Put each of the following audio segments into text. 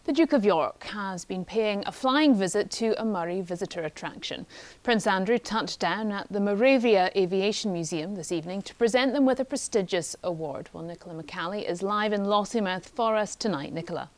The Duke of York has been paying a flying visit to a Moray visitor attraction. Prince Andrew touched down at the Morayvia Aviation Museum this evening to present them with a prestigious award. Well, Nicola McCally is live in Lossiemouth for us tonight. Nicola.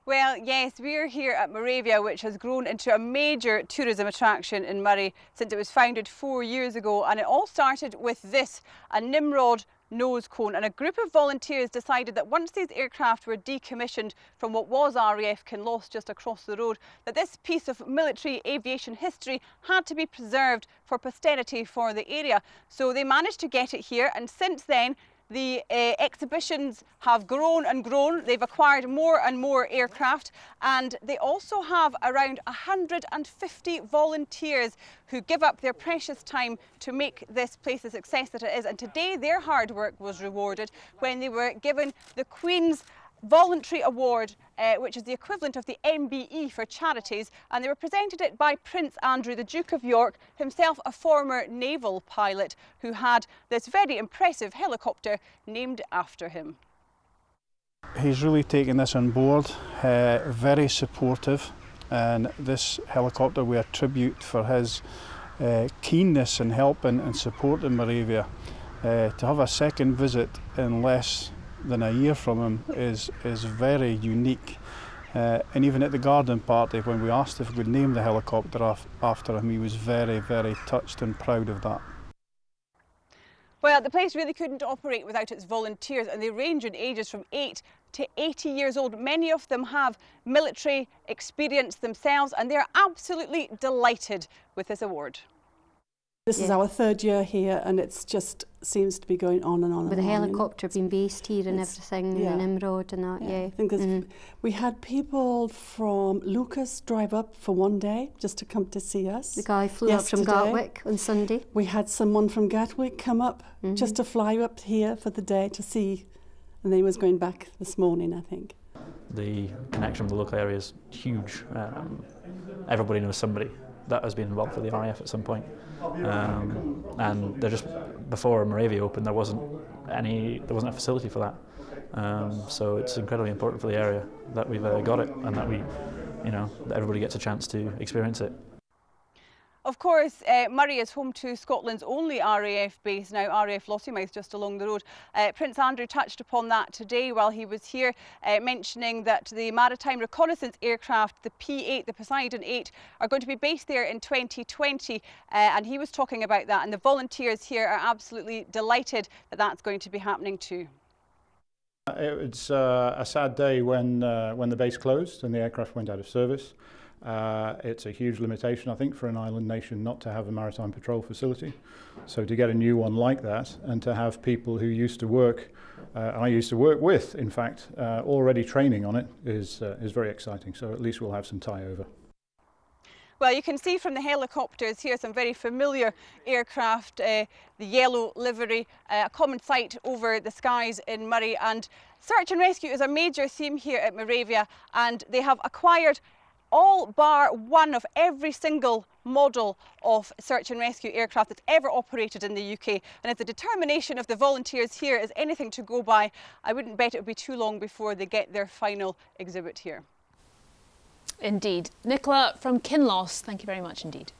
Well, yes, we're here at Morayvia, which has grown into a major tourism attraction in Moray since it was founded 4 years ago. And it all started with this, a Nimrod nose cone, and a group of volunteers decided that once these aircraft were decommissioned from what was RAF Kinloss just across the road, that this piece of military aviation history had to be preserved for posterity for the area. So they managed to get it here, and since then the exhibitions have grown and grown. They've acquired more and more aircraft, and they also have around 150 volunteers who give up their precious time to make this place the success that it is. And today their hard work was rewarded when they were given the Queen's Voluntary Award, which is the equivalent of the MBE for charities, and they were presented it by Prince Andrew, the Duke of York, himself a former naval pilot who had this very impressive helicopter named after him. He's really taken this on board, very supportive, and this helicopter we attribute for his keenness in helping and supporting Morayvia. To have a second visit in less than a year from him is very unique, and even at the garden party when we asked if we would name the helicopter after him, he was very, very touched and proud of that. Well, the place really couldn't operate without its volunteers, and they range in ages from 8 to 80 years old. Many of them have military experience themselves, and they're absolutely delighted with this award. This is our third year here, and it's just seems to be going on and on. With the helicopter being based here and everything, yeah. and the Nimrod and that, yeah. I think we had people from Lucas drive up for one day just to come to see us. The guy flew up from Gatwick on Sunday. We had someone from Gatwick come up just to fly up here for the day to see, and they was going back this morning, I think. The connection with the local area is huge. Everybody knows somebody that has been involved with the RAF at some point. And they're just, before Morayvia opened, there wasn't a facility for that. So it's incredibly important for the area that we've got it, and that that everybody gets a chance to experience it. Of course, Moray is home to Scotland's only RAF base now, RAF Lossiemouth, just along the road. Prince Andrew touched upon that today while he was here, mentioning that the maritime reconnaissance aircraft, the P8, the Poseidon 8, are going to be based there in 2020, and he was talking about that, and the volunteers here are absolutely delighted that that's going to be happening too. It's a sad day when the base closed and the aircraft went out of service. It's a huge limitation, I think, for an island nation not to have a maritime patrol facility. So to get a new one like that, and to have people who used to work, I used to work with, in fact, already training on it is very exciting. So at least we'll have some tie over. Well, you can see from the helicopters here some very familiar aircraft, the yellow livery, a common sight over the skies in Moray. And search and rescue is a major theme here at Morayvia, and they have acquired all bar one of every single model of search and rescue aircraft that's ever operated in the UK. And if the determination of the volunteers here is anything to go by, I wouldn't bet it would be too long before they get their final exhibit here. Indeed. Nicola from Kinloss, thank you very much indeed.